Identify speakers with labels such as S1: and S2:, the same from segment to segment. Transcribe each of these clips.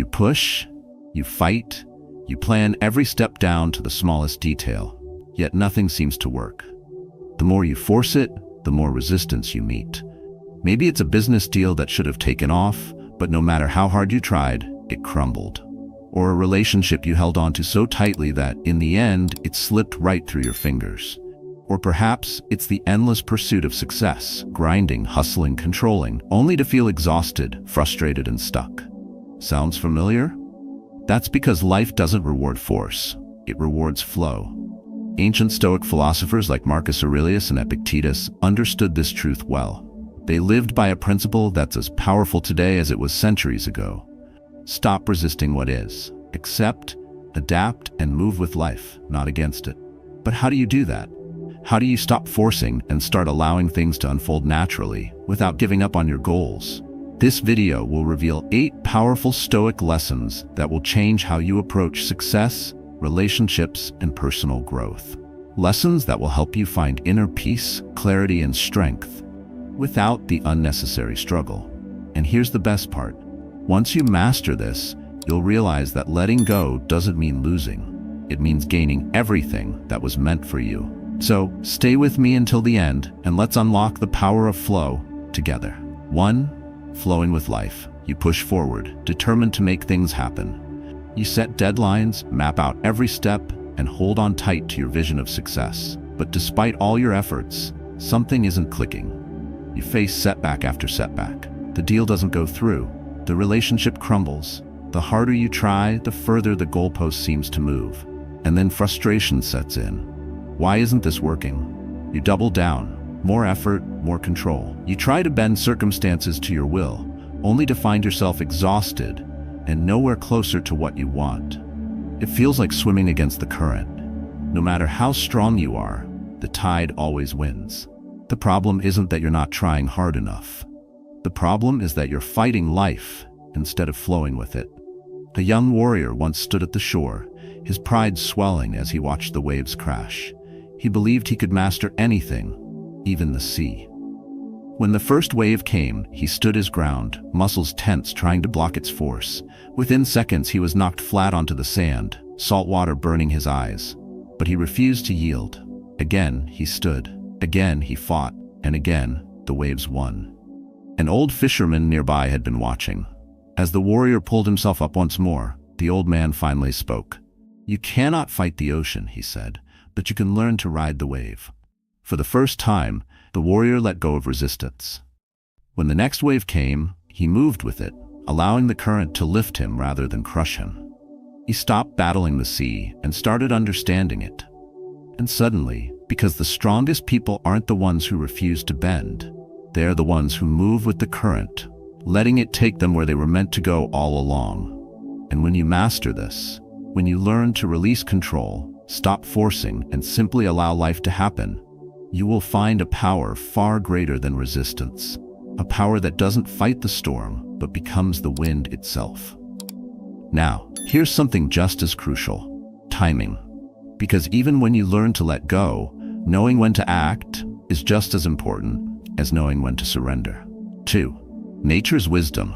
S1: You push, you fight, you plan every step down to the smallest detail, yet nothing seems to work. The more you force it, the more resistance you meet. Maybe it's a business deal that should have taken off, but no matter how hard you tried, it crumbled. Or a relationship you held onto so tightly that, in the end, it slipped right through your fingers. Or perhaps it's the endless pursuit of success, grinding, hustling, controlling, only to feel exhausted, frustrated, and stuck. Sounds familiar? That's because life doesn't reward force, it rewards flow. Ancient Stoic philosophers like Marcus Aurelius and Epictetus understood this truth well. They lived by a principle that's as powerful today as it was centuries ago. Stop resisting what is. Accept, adapt, and move with life, not against it. But how do you do that? How do you stop forcing and start allowing things to unfold naturally without giving up on your goals? This video will reveal 8 powerful Stoic lessons that will change how you approach success, relationships, and personal growth. Lessons that will help you find inner peace, clarity, and strength without the unnecessary struggle. And here's the best part. Once you master this, you'll realize that letting go doesn't mean losing. It means gaining everything that was meant for you. So stay with me until the end, and let's unlock the power of flow together. 1. Flowing with life. You push forward, determined to make things happen. You set deadlines, map out every step, and hold on tight to your vision of success. But despite all your efforts, something isn't clicking. You face setback after setback. The deal doesn't go through. The relationship crumbles. The harder you try, the further the goalpost seems to move. And then frustration sets in. Why isn't this working? You double down. More effort, more control. You try to bend circumstances to your will, only to find yourself exhausted and nowhere closer to what you want. It feels like swimming against the current. No matter how strong you are, the tide always wins. The problem isn't that you're not trying hard enough. The problem is that you're fighting life instead of flowing with it. A young warrior once stood at the shore, his pride swelling as he watched the waves crash. He believed he could master anything, even the sea. When the first wave came, he stood his ground, muscles tense trying to block its force. Within seconds, he was knocked flat onto the sand, salt water burning his eyes. But he refused to yield. Again, he stood. Again, he fought. And again, the waves won. An old fisherman nearby had been watching. As the warrior pulled himself up once more, the old man finally spoke. "You cannot fight the ocean," he said, "but you can learn to ride the wave." For the first time, the warrior let go of resistance. When the next wave came, he moved with it, allowing the current to lift him rather than crush him. He stopped battling the sea and started understanding it. And suddenly, because the strongest people aren't the ones who refuse to bend, they're the ones who move with the current, letting it take them where they were meant to go all along. And when you master this, when you learn to release control, stop forcing, and simply allow life to happen, you will find a power far greater than resistance. A power that doesn't fight the storm, but becomes the wind itself. Now, here's something just as crucial: timing. Because even when you learn to let go, knowing when to act is just as important as knowing when to surrender. 2. Nature's wisdom.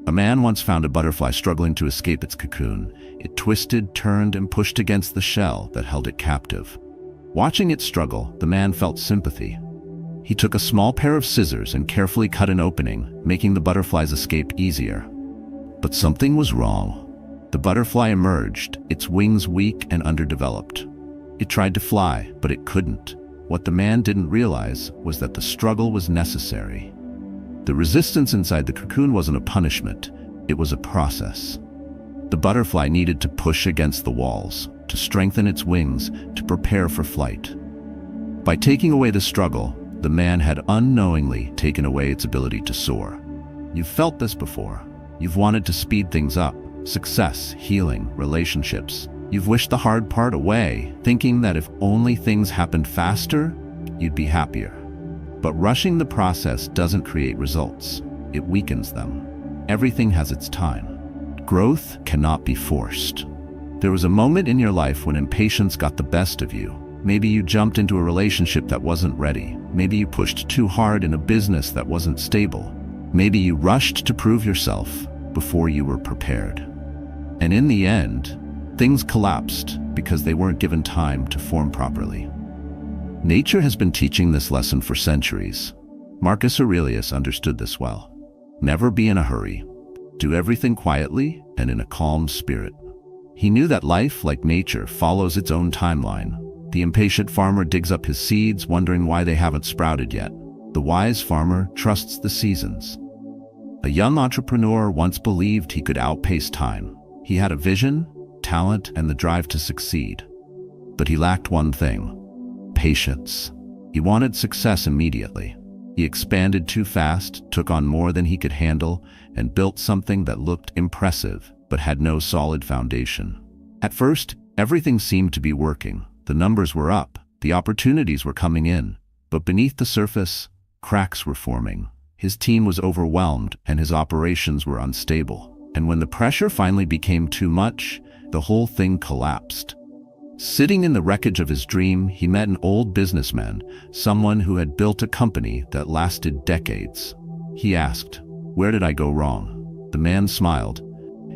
S1: A man once found a butterfly struggling to escape its cocoon. It twisted, turned, and pushed against the shell that held it captive. Watching it struggle, the man felt sympathy. He took a small pair of scissors and carefully cut an opening, making the butterfly's escape easier. But something was wrong. The butterfly emerged, its wings weak and underdeveloped. It tried to fly, but it couldn't. What the man didn't realize was that the struggle was necessary. The resistance inside the cocoon wasn't a punishment, it was a process. The butterfly needed to push against the walls, to strengthen its wings, to prepare for flight. By taking away the struggle, the man had unknowingly taken away its ability to soar. You've felt this before. You've wanted to speed things up: success, healing, relationships. You've wished the hard part away, thinking that if only things happened faster, you'd be happier. But rushing the process doesn't create results, it weakens them. Everything has its time. Growth cannot be forced. There was a moment in your life when impatience got the best of you. Maybe you jumped into a relationship that wasn't ready. Maybe you pushed too hard in a business that wasn't stable. Maybe you rushed to prove yourself. before you were prepared. And in the end, things collapsed because they weren't given time to form properly. Nature has been teaching this lesson for centuries. Marcus Aurelius understood this well. Never be in a hurry. Do everything quietly and in a calm spirit. He knew that life, like nature, follows its own timeline. The impatient farmer digs up his seeds, wondering why they haven't sprouted yet. The wise farmer trusts the seasons. A young entrepreneur once believed he could outpace time. He had a vision, talent, and the drive to succeed. But he lacked one thing: patience. He wanted success immediately. He expanded too fast, took on more than he could handle, and built something that looked impressive but had no solid foundation. At first, everything seemed to be working. The numbers were up, the opportunities were coming in, but beneath the surface, cracks were forming. His team was overwhelmed and his operations were unstable. And when the pressure finally became too much, the whole thing collapsed. Sitting in the wreckage of his dream, he met an old businessman, someone who had built a company that lasted decades. He asked, "Where did I go wrong?" The man smiled.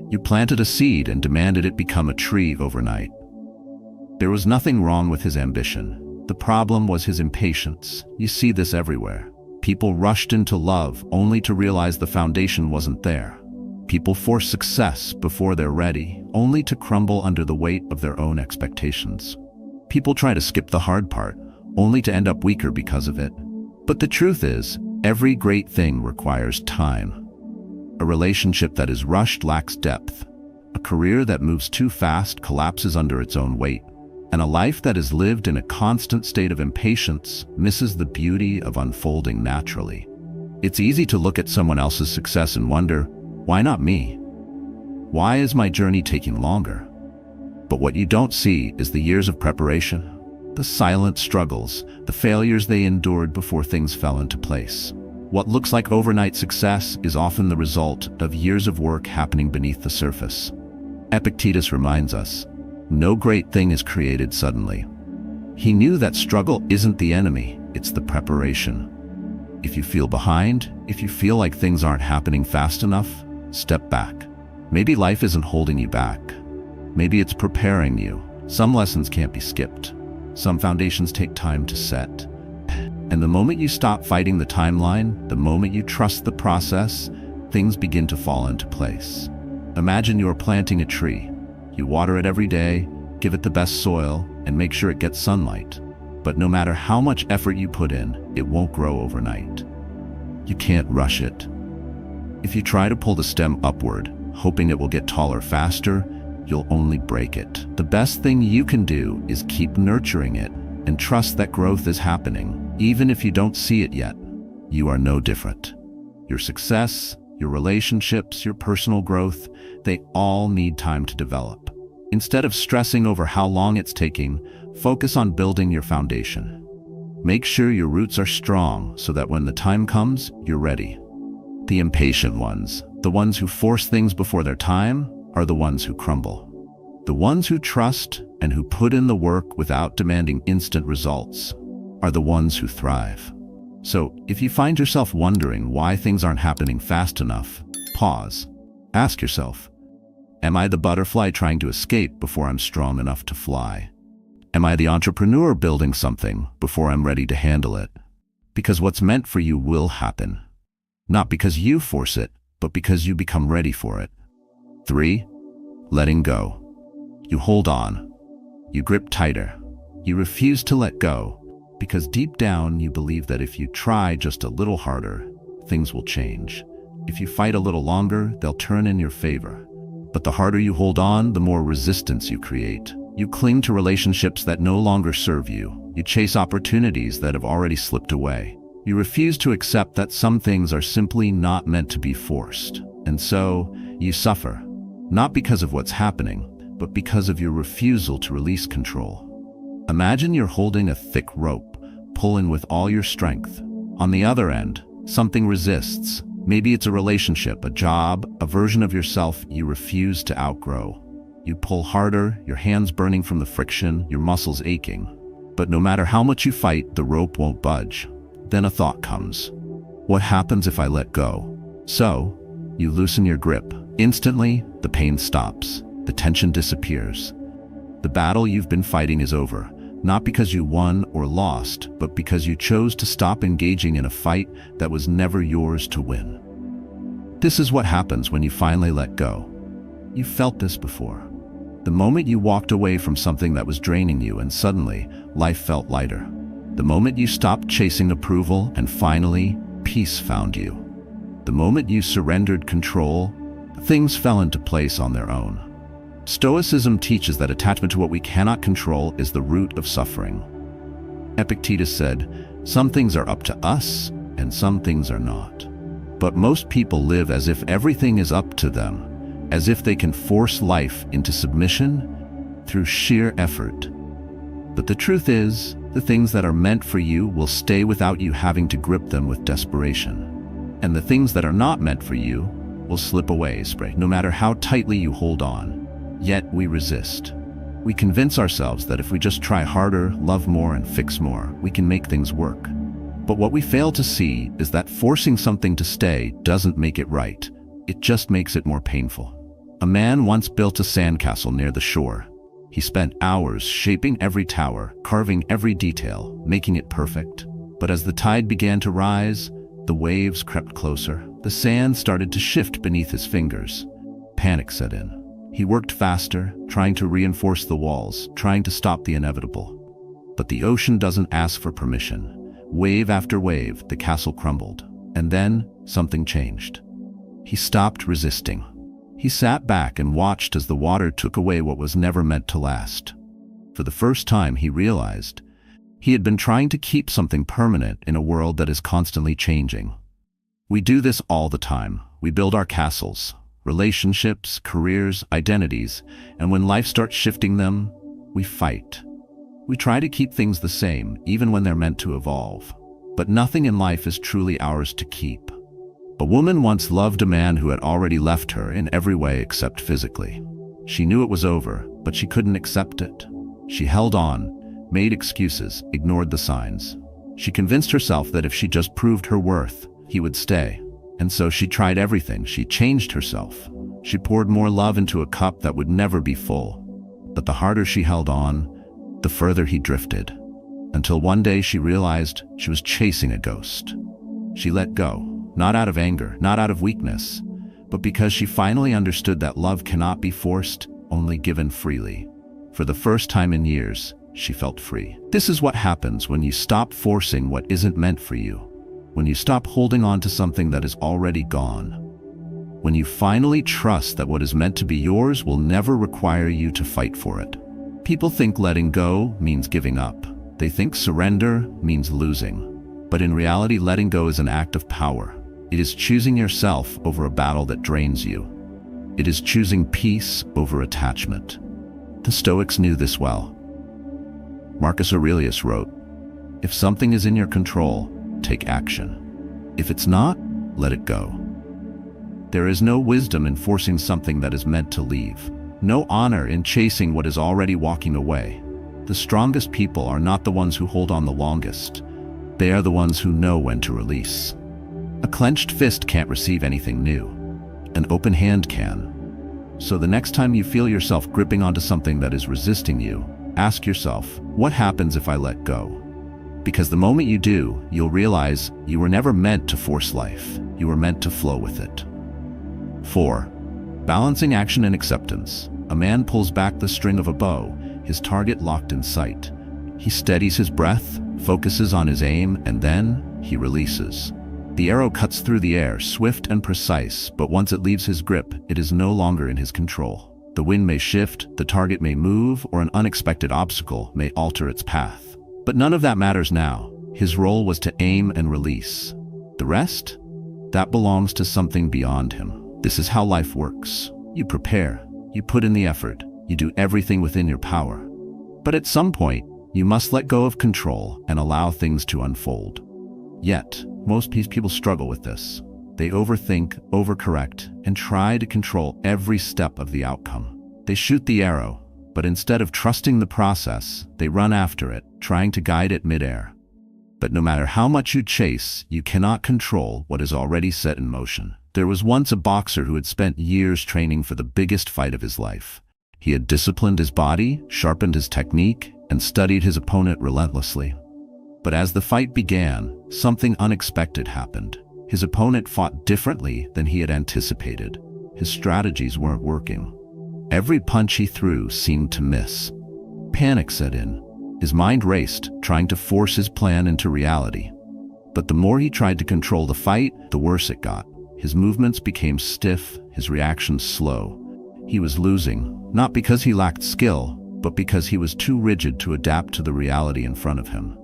S1: "You planted a seed and demanded it become a tree overnight." There was nothing wrong with his ambition. The problem was his impatience. You see this everywhere. People rushed into love only to realize the foundation wasn't there. People force success before they're ready, only to crumble under the weight of their own expectations. People try to skip the hard part, only to end up weaker because of it. But the truth is, every great thing requires time. A relationship that is rushed lacks depth. A career that moves too fast collapses under its own weight. And a life that is lived in a constant state of impatience misses the beauty of unfolding naturally. It's easy to look at someone else's success and wonder, why not me? Why is my journey taking longer? But what you don't see is the years of preparation, the silent struggles, the failures they endured before things fell into place. What looks like overnight success is often the result of years of work happening beneath the surface. Epictetus reminds us, no great thing is created suddenly. He knew that struggle isn't the enemy, it's the preparation. If you feel behind, if you feel like things aren't happening fast enough, step back. Maybe life isn't holding you back. Maybe it's preparing you. Some lessons can't be skipped. Some foundations take time to set. And the moment you stop fighting the timeline, the moment you trust the process, things begin to fall into place. Imagine you're planting a tree. You water it every day, give it the best soil, and make sure it gets sunlight. But no matter how much effort you put in, it won't grow overnight. You can't rush it. If you try to pull the stem upward, hoping it will get taller faster, you'll only break it. The best thing you can do is keep nurturing it and trust that growth is happening, even if you don't see it yet. You are no different. Your success, your relationships, your personal growth, they all need time to develop. Instead of stressing over how long it's taking, focus on building your foundation. Make sure your roots are strong so that when the time comes, you're ready. The impatient ones, the ones who force things before their time, are the ones who crumble. The ones who trust and who put in the work without demanding instant results are the ones who thrive. So, if you find yourself wondering why things aren't happening fast enough, pause. Ask yourself, am I the butterfly trying to escape before I'm strong enough to fly? Am I the entrepreneur building something before I'm ready to handle it? Because what's meant for you will happen. Not because you force it, but because you become ready for it. 3. Letting go. You hold on. You grip tighter. You refuse to let go, because deep down you believe that if you try just a little harder, things will change. If you fight a little longer, they'll turn in your favor. But the harder you hold on, the more resistance you create. You cling to relationships that no longer serve you. You chase opportunities that have already slipped away. You refuse to accept that some things are simply not meant to be forced. And so, you suffer. Not because of what's happening, but because of your refusal to release control. Imagine you're holding a thick rope, pulling with all your strength. On the other end, something resists. Maybe it's a relationship, a job, a version of yourself you refuse to outgrow. You pull harder, your hands burning from the friction, your muscles aching. But no matter how much you fight, the rope won't budge. Then a thought comes. What happens if I let go? So, You loosen your grip. Instantly, the pain stops. The tension disappears. The battle you've been fighting is over, not because you won or lost, but because you chose to stop engaging in a fight that was never yours to win. This is what happens when you finally let go. You've felt this before. The moment you walked away from something that was draining you and suddenly life felt lighter. The moment you stopped chasing approval and finally peace found you. The moment you surrendered control, things fell into place on their own. Stoicism teaches that attachment to what we cannot control is the root of suffering. Epictetus said, "Some things are up to us and some things are not." But most people live as if everything is up to them, as if they can force life into submission through sheer effort. But the truth is, the things that are meant for you will stay without you having to grip them with desperation. And the things that are not meant for you will slip away, no matter how tightly you hold on. Yet we resist. We convince ourselves that if we just try harder, love more, and fix more, we can make things work. But what we fail to see is that forcing something to stay doesn't make it right. It just makes it more painful. A man once built a sandcastle near the shore. He spent hours shaping every tower, carving every detail, making it perfect. But as the tide began to rise, the waves crept closer. The sand started to shift beneath his fingers. Panic set in. He worked faster, trying to reinforce the walls, trying to stop the inevitable. But the ocean doesn't ask for permission. Wave after wave, the castle crumbled. And then, something changed. He stopped resisting. He sat back and watched as the water took away what was never meant to last. For the first time, he realized he had been trying to keep something permanent in a world that is constantly changing. We do this all the time. We build our castles, relationships, careers, identities, and when life starts shifting them, we fight. We try to keep things the same, even when they're meant to evolve. But nothing in life is truly ours to keep. A woman once loved a man who had already left her in every way except physically. She knew it was over, but she couldn't accept it. She held on, made excuses, ignored the signs. She convinced herself that if she just proved her worth, he would stay. And so she tried everything. She changed herself. She poured more love into a cup that would never be full. But the harder she held on, the further he drifted. Until one day she realized she was chasing a ghost. She let go, not out of anger, not out of weakness, but because she finally understood that love cannot be forced, only given freely. For the first time in years, she felt free. This is what happens when you stop forcing what isn't meant for you. When you stop holding on to something that is already gone. When you finally trust that what is meant to be yours will never require you to fight for it. People think letting go means giving up. They think surrender means losing. But in reality, letting go is an act of power. It is choosing yourself over a battle that drains you. It is choosing peace over attachment. The Stoics knew this well. Marcus Aurelius wrote, "If something is in your control, take action. If it's not, let it go." There is no wisdom in forcing something that is meant to leave. No honor in chasing what is already walking away. The strongest people are not the ones who hold on the longest. They are the ones who know when to release. A clenched fist can't receive anything new. An open hand can. So the next time you feel yourself gripping onto something that is resisting you, ask yourself, what happens if I let go? Because the moment you do, you'll realize you were never meant to force life. You were meant to flow with it. 4. Balancing action and acceptance. A man pulls back the string of a bow, his target locked in sight. He steadies his breath, focuses on his aim, and then he releases. The arrow cuts through the air, swift and precise, but once it leaves his grip, it is no longer in his control. The wind may shift, the target may move, or an unexpected obstacle may alter its path. But none of that matters now. His role was to aim and release. The rest? That belongs to something beyond him. This is how life works. You prepare, you put in the effort, you do everything within your power. But at some point, you must let go of control and allow things to unfold. Yet, most people struggle with this. They overthink, overcorrect, and try to control every step of the outcome. They shoot the arrow, but instead of trusting the process, they run after it, trying to guide it midair. But no matter how much you chase, you cannot control what is already set in motion. There was once a boxer who had spent years training for the biggest fight of his life. He had disciplined his body, sharpened his technique, and studied his opponent relentlessly. But as the fight began, something unexpected happened. His opponent fought differently than he had anticipated. His strategies weren't working. Every punch he threw seemed to miss. Panic set in. His mind raced, trying to force his plan into reality. But the more he tried to control the fight, the worse it got. His movements became stiff, his reactions slow. He was losing, not because he lacked skill, but because he was too rigid to adapt to the reality in front of him.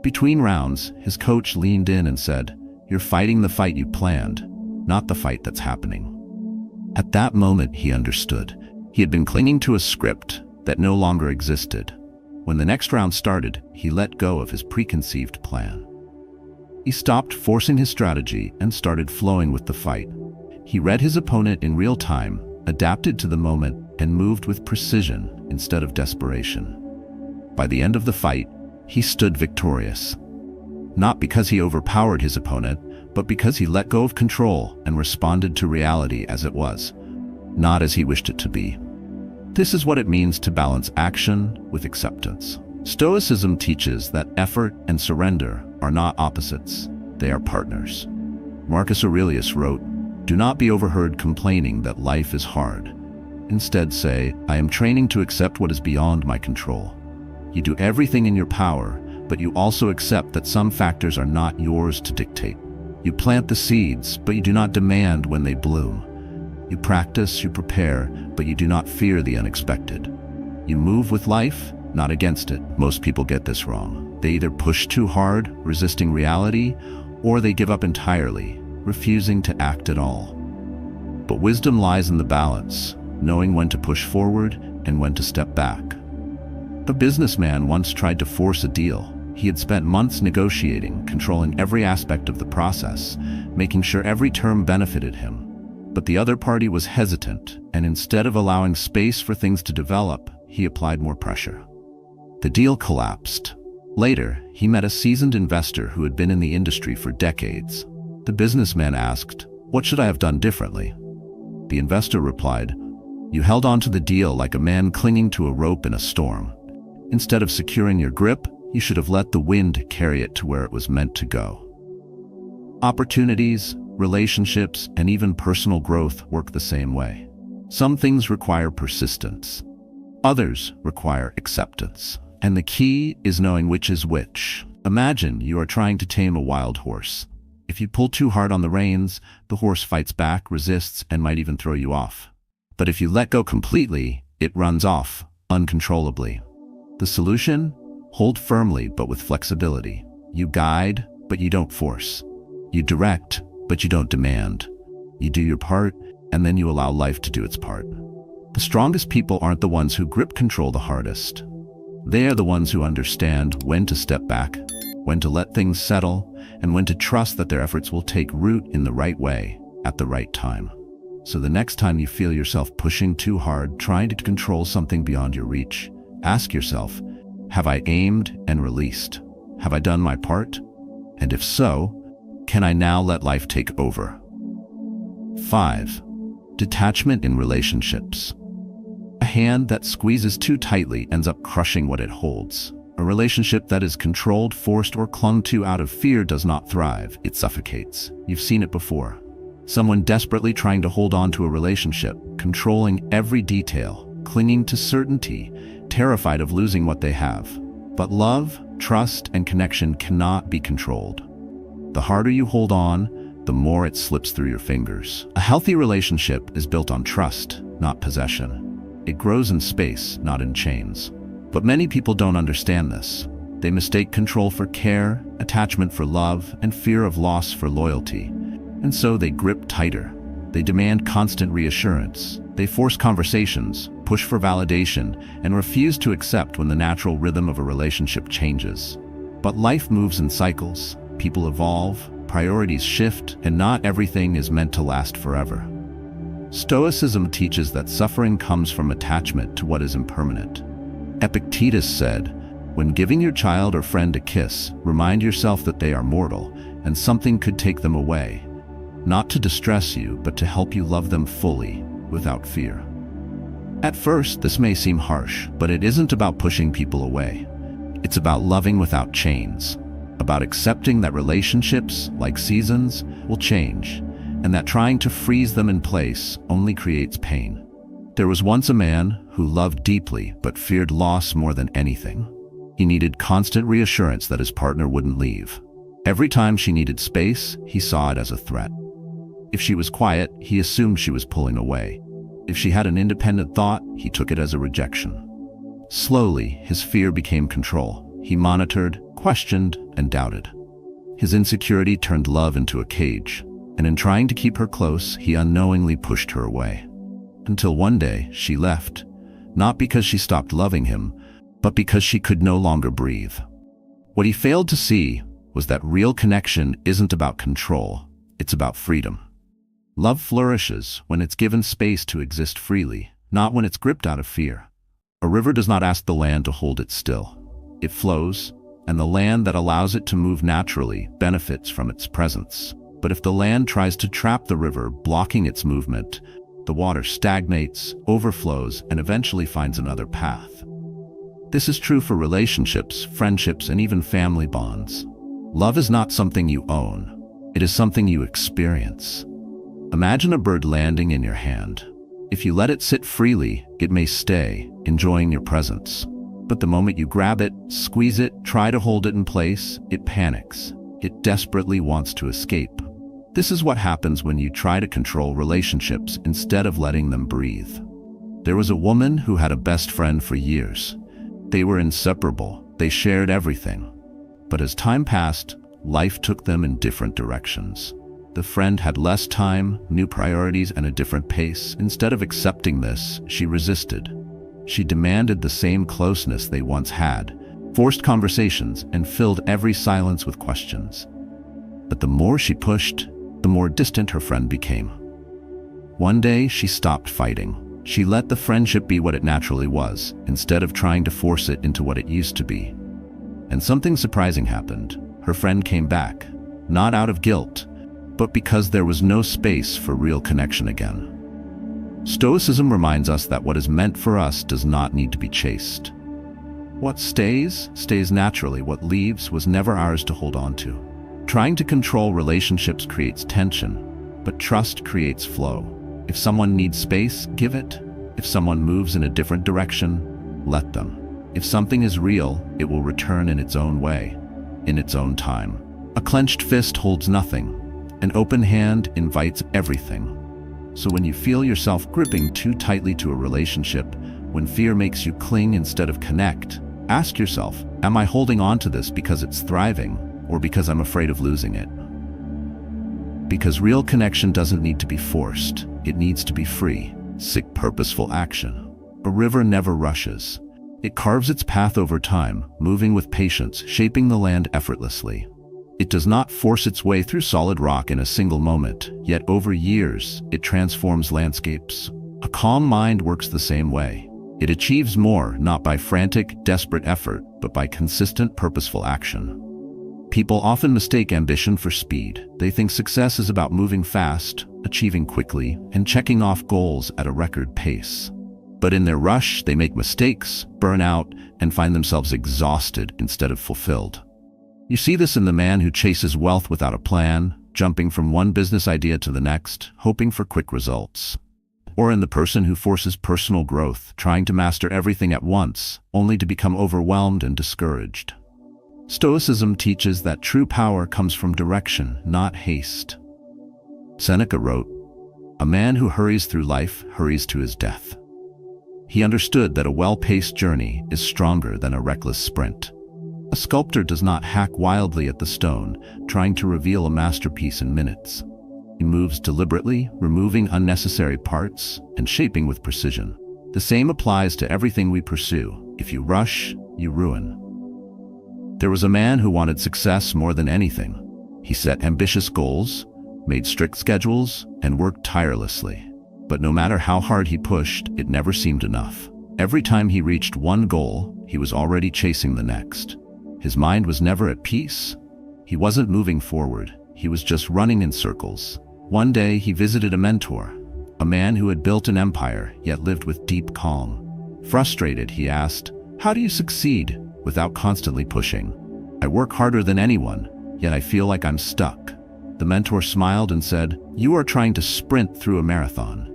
S1: Between rounds, his coach leaned in and said, "You're fighting the fight you planned, not the fight that's happening." At that moment, he understood. He had been clinging to a script that no longer existed. When the next round started, he let go of his preconceived plan. He stopped forcing his strategy and started flowing with the fight. He read his opponent in real time, adapted to the moment, and moved with precision instead of desperation. By the end of the fight, he stood victorious. Not because he overpowered his opponent, but because he let go of control and responded to reality as it was, not as he wished it to be. This is what it means to balance action with acceptance. Stoicism teaches that effort and surrender are not opposites, they are partners. Marcus Aurelius wrote, "Do not be overheard complaining that life is hard. Instead say, I am training to accept what is beyond my control." You do everything in your power, but you also accept that some factors are not yours to dictate. You plant the seeds, but you do not demand when they bloom. You practice, you prepare, but you do not fear the unexpected. You move with life, not against it. Most people get this wrong. They either push too hard, resisting reality, or they give up entirely, refusing to act at all. But wisdom lies in the balance, knowing when to push forward and when to step back. A businessman once tried to force a deal. He had spent months negotiating, controlling every aspect of the process, making sure every term benefited him. But the other party was hesitant, and instead of allowing space for things to develop, he applied more pressure. The deal collapsed. Later, he met a seasoned investor who had been in the industry for decades. The businessman asked, "What should I have done differently?" The investor replied, "You held on to the deal like a man clinging to a rope in a storm. Instead of securing your grip, you should have let the wind carry it to where it was meant to go." Opportunities, relationships, and even personal growth work the same way. Some things require persistence. Others require acceptance. And the key is knowing which is which. Imagine you are trying to tame a wild horse. If you pull too hard on the reins, the horse fights back, resists, and might even throw you off. But if you let go completely, it runs off, uncontrollably. The solution? Hold firmly, but with flexibility. You guide, but you don't force. You direct, but you don't demand. You do your part, and then you allow life to do its part. The strongest people aren't the ones who grip control the hardest. They are the ones who understand when to step back, when to let things settle, and when to trust that their efforts will take root in the right way, at the right time. So the next time you feel yourself pushing too hard, trying to control something beyond your reach, ask yourself, have I aimed and released? Have I done my part? And if so, can I now let life take over? 5. Detachment in relationships. A hand that squeezes too tightly ends up crushing what it holds. A relationship that is controlled, forced, or clung to out of fear does not thrive, it suffocates. You've seen it before. Someone desperately trying to hold on to a relationship, controlling every detail, clinging to certainty, terrified of losing what they have. But love, trust, and connection cannot be controlled. The harder you hold on, the more it slips through your fingers. A healthy relationship is built on trust, not possession. It grows in space, not in chains. But many people don't understand this. They mistake control for care, attachment for love, and fear of loss for loyalty. And so they grip tighter. They demand constant reassurance. They force conversations, push for validation, and refuse to accept when the natural rhythm of a relationship changes. But life moves in cycles. People evolve, priorities shift, and not everything is meant to last forever. Stoicism teaches that suffering comes from attachment to what is impermanent. Epictetus said, When giving your child or friend a kiss, remind yourself that they are mortal and something could take them away. Not to distress you, but to help you love them fully, without fear. At first, this may seem harsh, but it isn't about pushing people away. It's about loving without chains, about accepting that relationships, like seasons, will change, and that trying to freeze them in place only creates pain. There was once a man who loved deeply but feared loss more than anything. He needed constant reassurance that his partner wouldn't leave. Every time she needed space, he saw it as a threat. If she was quiet, he assumed she was pulling away. If she had an independent thought, he took it as a rejection. Slowly, his fear became control. He monitored, questioned, and doubted. His insecurity turned love into a cage, and in trying to keep her close, he unknowingly pushed her away. Until one day, she left, not because she stopped loving him, but because she could no longer breathe. What he failed to see was that real connection isn't about control, it's about freedom. Love flourishes when it's given space to exist freely, not when it's gripped out of fear. A river does not ask the land to hold it still. It flows, and the land that allows it to move naturally benefits from its presence. But if the land tries to trap the river, blocking its movement, the water stagnates, overflows, and eventually finds another path. This is true for relationships, friendships, and even family bonds. Love is not something you own. It is something you experience. Imagine a bird landing in your hand. If you let it sit freely, it may stay, enjoying your presence. But the moment you grab it, squeeze it, try to hold it in place, it panics. It desperately wants to escape. This is what happens when you try to control relationships instead of letting them breathe. There was a woman who had a best friend for years. They were inseparable. They shared everything. But as time passed, life took them in different directions. The friend had less time, new priorities, and a different pace. Instead of accepting this, she resisted. She demanded the same closeness they once had, forced conversations, and filled every silence with questions. But the more she pushed, the more distant her friend became. One day, she stopped fighting. She let the friendship be what it naturally was, instead of trying to force it into what it used to be. And something surprising happened. Her friend came back, not out of guilt, but because there was no space for real connection again. Stoicism reminds us that what is meant for us does not need to be chased. What stays, stays naturally. What leaves was never ours to hold on to. Trying to control relationships creates tension, but trust creates flow. If someone needs space, give it. If someone moves in a different direction, let them. If something is real, it will return in its own way, in its own time. A clenched fist holds nothing. An open hand invites everything. So when you feel yourself gripping too tightly to a relationship, when fear makes you cling instead of connect, ask yourself, am I holding on to this because it's thriving, or because I'm afraid of losing it? Because real connection doesn't need to be forced. It needs to be free, purposeful action. A river never rushes. It carves its path over time, moving with patience, shaping the land effortlessly. It does not force its way through solid rock in a single moment, yet over years, it transforms landscapes. A calm mind works the same way. It achieves more, not by frantic, desperate effort, but by consistent, purposeful action. People often mistake ambition for speed. They think success is about moving fast, achieving quickly, and checking off goals at a record pace. But in their rush, they make mistakes, burn out, and find themselves exhausted instead of fulfilled. You see this in the man who chases wealth without a plan, jumping from one business idea to the next, hoping for quick results. Or in the person who forces personal growth, trying to master everything at once, only to become overwhelmed and discouraged. Stoicism teaches that true power comes from direction, not haste. Seneca wrote, "A man who hurries through life hurries to his death." He understood that a well-paced journey is stronger than a reckless sprint. A sculptor does not hack wildly at the stone, trying to reveal a masterpiece in minutes. He moves deliberately, removing unnecessary parts and shaping with precision. The same applies to everything we pursue. If you rush, you ruin. There was a man who wanted success more than anything. He set ambitious goals, made strict schedules, and worked tirelessly. But no matter how hard he pushed, it never seemed enough. Every time he reached one goal, he was already chasing the next. His mind was never at peace. He wasn't moving forward. He was just running in circles. One day, he visited a mentor, a man who had built an empire, yet lived with deep calm. Frustrated, he asked, "How do you succeed without constantly pushing? I work harder than anyone, yet I feel like I'm stuck." The mentor smiled and said, "You are trying to sprint through a marathon."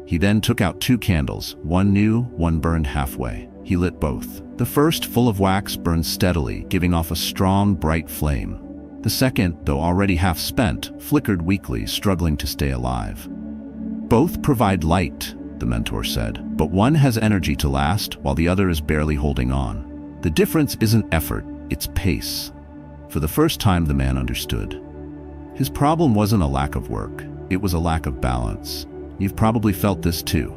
S1: He then took out 2 candles, one new, one burned halfway. He lit both. The first, full of wax, burned steadily, giving off a strong, bright flame. The second, though already half spent, flickered weakly, struggling to stay alive. "Both provide light," the mentor said, "but one has energy to last, while the other is barely holding on. The difference isn't effort, it's pace." For the first time, the man understood. His problem wasn't a lack of work, it was a lack of balance. You've probably felt this too.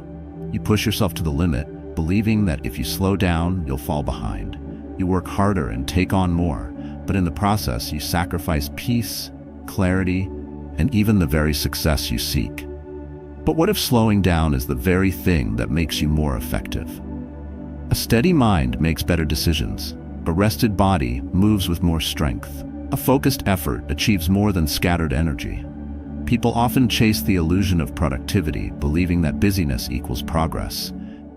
S1: You push yourself to the limit, believing that if you slow down, you'll fall behind. You work harder and take on more, but in the process, you sacrifice peace, clarity, and even the very success you seek. But what if slowing down is the very thing that makes you more effective? A steady mind makes better decisions. A rested body moves with more strength. A focused effort achieves more than scattered energy. People often chase the illusion of productivity, believing that busyness equals progress.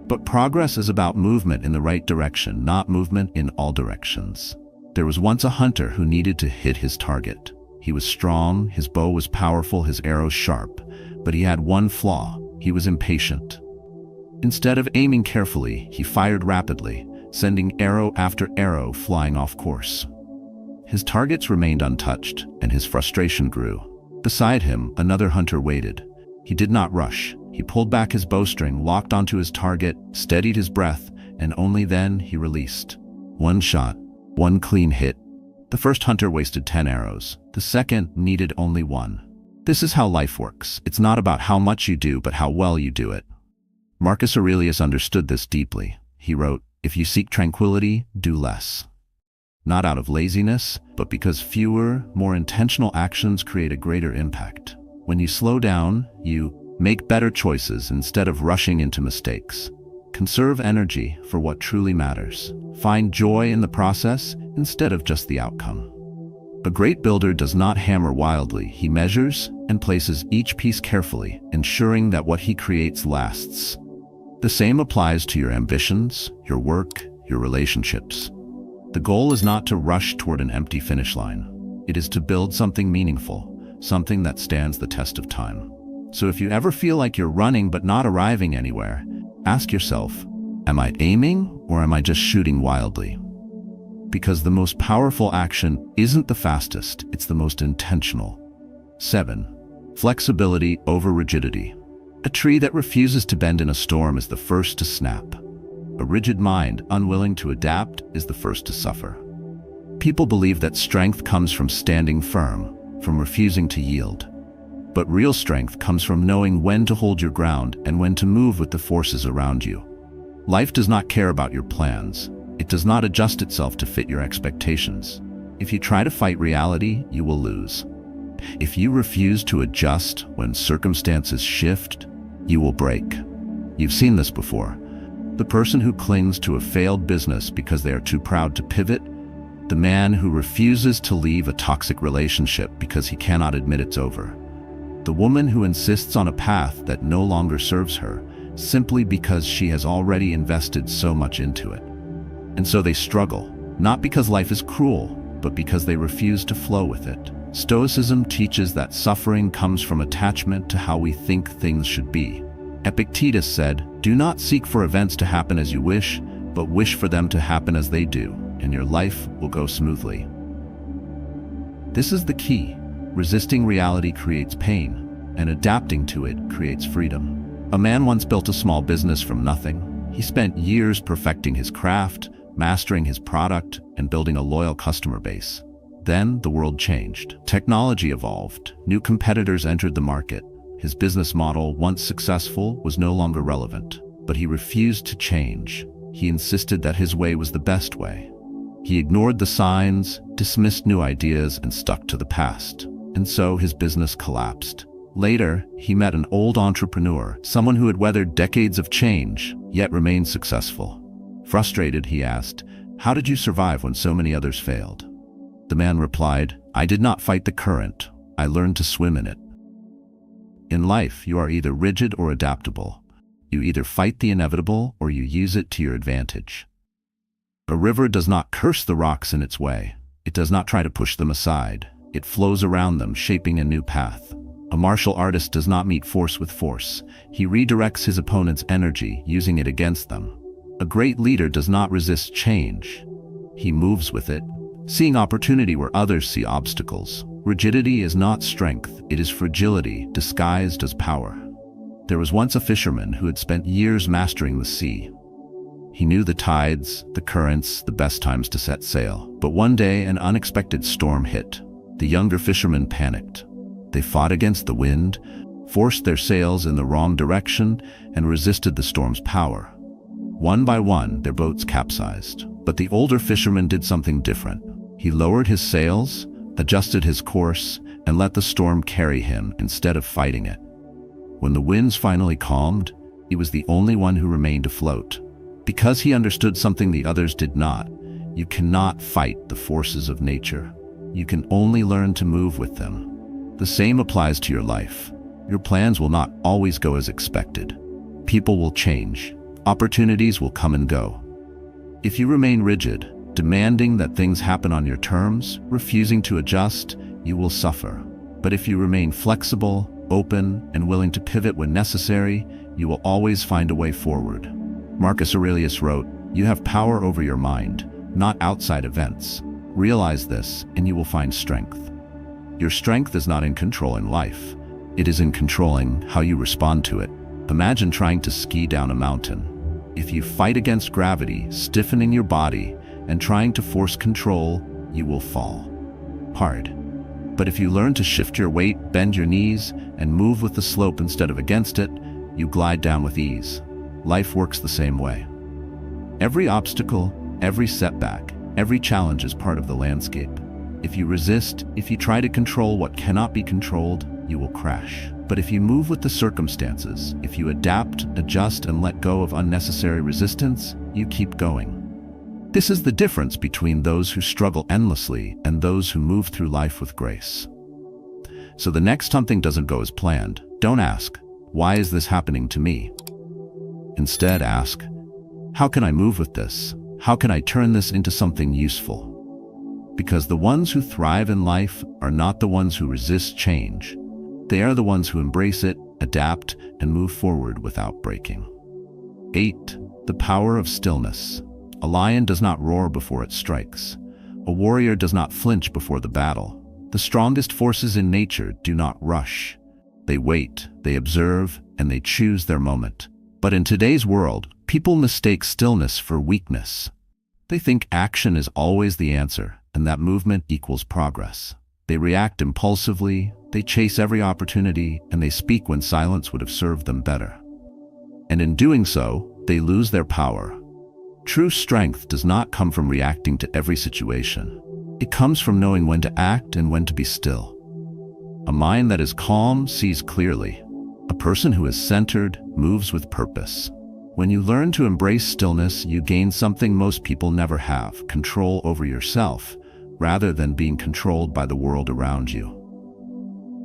S1: But progress is about movement in the right direction, not movement in all directions. There was once a hunter who needed to hit his target. He was strong, his bow was powerful, his arrows sharp, but he had one flaw: he was impatient. Instead of aiming carefully, he fired rapidly, sending arrow after arrow flying off course. His targets remained untouched, and his frustration grew. Beside him, another hunter waited. He did not rush. He pulled back his bowstring, locked onto his target, steadied his breath, and only then he released. One shot, one clean hit. The first hunter wasted 10 arrows. The second needed only 1. This is how life works. It's not about how much you do, but how well you do it. Marcus Aurelius understood this deeply. He wrote, "If you seek tranquility, do less." Not out of laziness, but because fewer, more intentional actions create a greater impact. When you slow down, you make better choices instead of rushing into mistakes. Conserve energy for what truly matters. Find joy in the process instead of just the outcome. A great builder does not hammer wildly. He measures and places each piece carefully, ensuring that what he creates lasts. The same applies to your ambitions, your work, your relationships. The goal is not to rush toward an empty finish line. It is to build something meaningful, something that stands the test of time. So if you ever feel like you're running but not arriving anywhere, ask yourself, am I aiming or am I just shooting wildly? Because the most powerful action isn't the fastest, it's the most intentional. 7. Flexibility over rigidity. A tree that refuses to bend in a storm is the first to snap. A rigid mind, unwilling to adapt, is the first to suffer. People believe that strength comes from standing firm, from refusing to yield. But real strength comes from knowing when to hold your ground and when to move with the forces around you. Life does not care about your plans. It does not adjust itself to fit your expectations. If you try to fight reality, you will lose. If you refuse to adjust when circumstances shift, you will break. You've seen this before. The person who clings to a failed business because they are too proud to pivot, the man who refuses to leave a toxic relationship because he cannot admit it's over, the woman who insists on a path that no longer serves her simply because she has already invested so much into it. And so they struggle, not because life is cruel, but because they refuse to flow with it. Stoicism teaches that suffering comes from attachment to how we think things should be. Epictetus said, "Do not seek for events to happen as you wish, but wish for them to happen as they do, and your life will go smoothly." This is the key. Resisting reality creates pain, and adapting to it creates freedom. A man once built a small business from nothing. He spent years perfecting his craft, mastering his product, and building a loyal customer base. Then the world changed. Technology evolved. New competitors entered the market. His business model, once successful, was no longer relevant. But he refused to change. He insisted that his way was the best way. He ignored the signs, dismissed new ideas, and stuck to the past. And so his business collapsed. Later, he met an old entrepreneur, someone who had weathered decades of change, yet remained successful. Frustrated, he asked, "How did you survive when so many others failed?" The man replied, "I did not fight the current. I learned to swim in it." In life, you are either rigid or adaptable. You either fight the inevitable or you use it to your advantage. A river does not curse the rocks in its way. It does not try to push them aside. It flows around them, shaping a new path. A martial artist does not meet force with force. He redirects his opponent's energy, using it against them. A great leader does not resist change. He moves with it, seeing opportunity where others see obstacles. Rigidity is not strength, it is fragility disguised as power. There was once a fisherman who had spent years mastering the sea. He knew the tides, the currents, the best times to set sail. But one day, an unexpected storm hit. The younger fishermen panicked. They fought against the wind, forced their sails in the wrong direction, and resisted the storm's power. One by one, their boats capsized. But the older fisherman did something different. He lowered his sails, adjusted his course, and let the storm carry him instead of fighting it. When the winds finally calmed, he was the only one who remained afloat. Because he understood something the others did not, you cannot fight the forces of nature. You can only learn to move with them. The same applies to your life. Your plans will not always go as expected. People will change. Opportunities will come and go. If you remain rigid, demanding that things happen on your terms, refusing to adjust, you will suffer. But if you remain flexible, open, and willing to pivot when necessary, you will always find a way forward. Marcus Aurelius wrote, "You have power over your mind, not outside events. Realize this, and you will find strength." Your strength is not in controlling life. It is in controlling how you respond to it. Imagine trying to ski down a mountain. If you fight against gravity, stiffening your body, and trying to force control, you will fall hard. But if you learn to shift your weight, bend your knees, and move with the slope instead of against it, you glide down with ease. Life works the same way. Every obstacle, every setback, every challenge is part of the landscape. If you resist, if you try to control what cannot be controlled, you will crash. But if you move with the circumstances, if you adapt, adjust, and let go of unnecessary resistance, you keep going. This is the difference between those who struggle endlessly and those who move through life with grace. So the next something doesn't go as planned, don't ask, "Why is this happening to me?" Instead ask, "How can I move with this? How can I turn this into something useful?" Because the ones who thrive in life are not the ones who resist change. They are the ones who embrace it, adapt, and move forward without breaking. 8. The power of stillness. A lion does not roar before it strikes. A warrior does not flinch before the battle. The strongest forces in nature do not rush. They wait, they observe, and they choose their moment. But in today's world, people mistake stillness for weakness. They think action is always the answer, and that movement equals progress. They react impulsively, they chase every opportunity, and they speak when silence would have served them better. And in doing so, they lose their power. True strength does not come from reacting to every situation. It comes from knowing when to act and when to be still. A mind that is calm sees clearly. A person who is centered moves with purpose. When you learn to embrace stillness, you gain something most people never have: control over yourself, rather than being controlled by the world around you.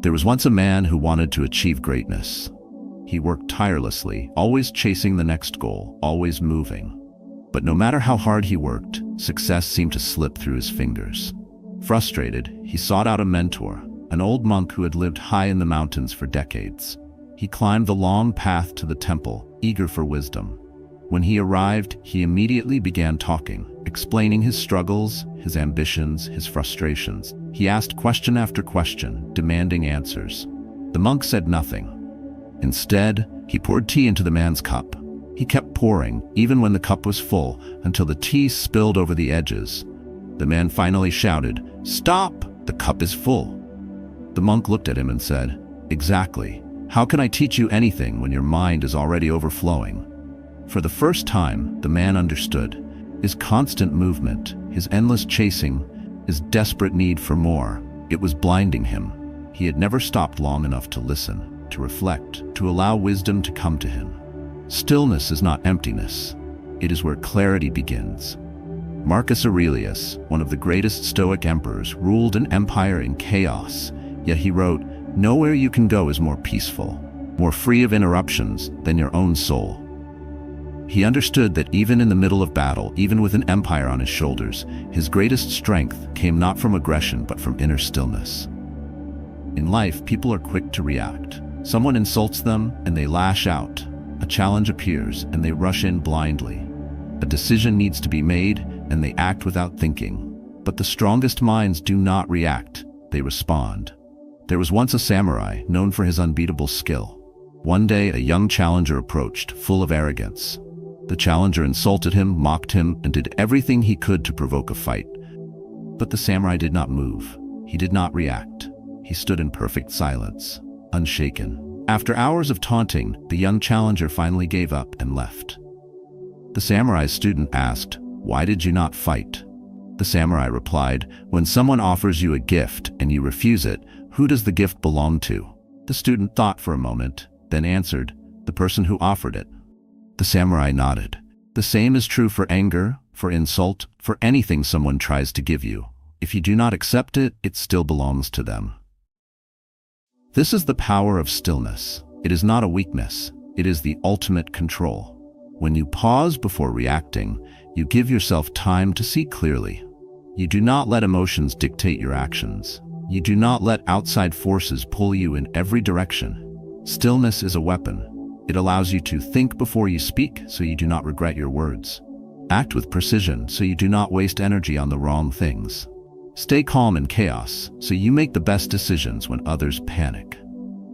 S1: There was once a man who wanted to achieve greatness. He worked tirelessly, always chasing the next goal, always moving. But no matter how hard he worked, success seemed to slip through his fingers. Frustrated, he sought out a mentor, an old monk who had lived high in the mountains for decades. He climbed the long path to the temple, eager for wisdom. When he arrived, he immediately began talking, explaining his struggles, his ambitions, his frustrations. He asked question after question, demanding answers. The monk said nothing. Instead, he poured tea into the man's cup. He kept pouring, even when the cup was full, until the tea spilled over the edges. The man finally shouted, "Stop! The cup is full." The monk looked at him and said, "Exactly. How can I teach you anything when your mind is already overflowing?" For the first time, the man understood. His constant movement, his endless chasing, his desperate need for more, it was blinding him. He had never stopped long enough to listen, to reflect, to allow wisdom to come to him. Stillness is not emptiness. It is where clarity begins. Marcus Aurelius, one of the greatest Stoic emperors, ruled an empire in chaos, yet he wrote, "Nowhere you can go is more peaceful, more free of interruptions than your own soul." He understood that even in the middle of battle, even with an empire on his shoulders, his greatest strength came not from aggression but from inner stillness. In life, people are quick to react. Someone insults them and they lash out. A challenge appears and they rush in blindly. A decision needs to be made and they act without thinking. But the strongest minds do not react, they respond. There was once a samurai known for his unbeatable skill. One day, a young challenger approached, full of arrogance. The challenger insulted him, mocked him, and did everything he could to provoke a fight. But the samurai did not move. He did not react. He stood in perfect silence, unshaken. After hours of taunting, the young challenger finally gave up and left. The samurai's student asked, "Why did you not fight?" The samurai replied, "When someone offers you a gift and you refuse it, who does the gift belong to?" The student thought for a moment, then answered, "The person who offered it." The samurai nodded. The same is true for anger, for insult, for anything someone tries to give you. If you do not accept it, it still belongs to them. This is the power of stillness. It is not a weakness. It is the ultimate control. When you pause before reacting, you give yourself time to see clearly. You do not let emotions dictate your actions. You do not let outside forces pull you in every direction. Stillness is a weapon. It allows you to think before you speak so you do not regret your words. Act with precision so you do not waste energy on the wrong things. Stay calm in chaos so you make the best decisions when others panic.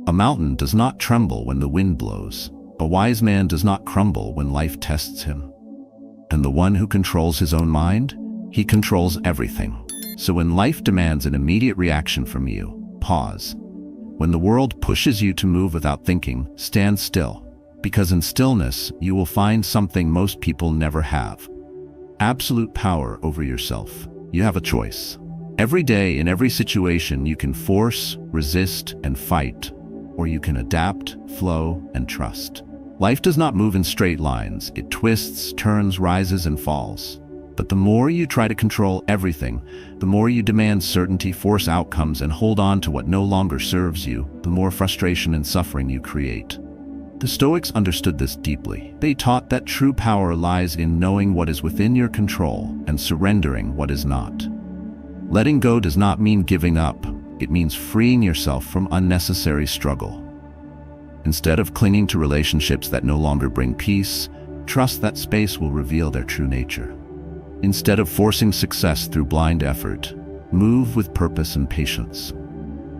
S1: A mountain does not tremble when the wind blows. A wise man does not crumble when life tests him. And the one who controls his own mind, he controls everything. So when life demands an immediate reaction from you, pause. When the world pushes you to move without thinking, stand still. Because in stillness, you will find something most people never have. Absolute power over yourself. You have a choice. Every day, in every situation, you can force, resist, and fight, or you can adapt, flow, and trust. Life does not move in straight lines. It twists, turns, rises, and falls. But the more you try to control everything, the more you demand certainty, force outcomes, and hold on to what no longer serves you, the more frustration and suffering you create. The Stoics understood this deeply. They taught that true power lies in knowing what is within your control and surrendering what is not. Letting go does not mean giving up. It means freeing yourself from unnecessary struggle. Instead of clinging to relationships that no longer bring peace, trust that space will reveal their true nature. Instead of forcing success through blind effort, move with purpose and patience.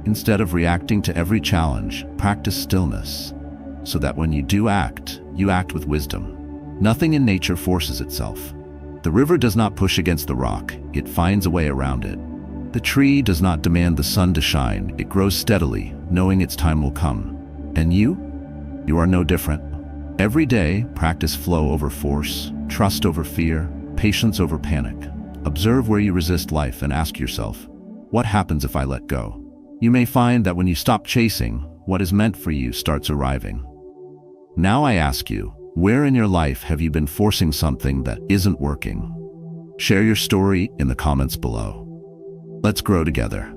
S1: Instead of reacting to every challenge, practice stillness, so that when you do act, you act with wisdom. Nothing in nature forces itself. The river does not push against the rock, it finds a way around it. The tree does not demand the sun to shine, it grows steadily, knowing its time will come. And you are no different. Every day, practice flow over force, trust over fear, patience over panic. Observe where you resist life and ask yourself, what happens if I let go? You may find that when you stop chasing, what is meant for you starts arriving. Now I ask you, where in your life have you been forcing something that isn't working? Share your story in the comments below. Let's grow together.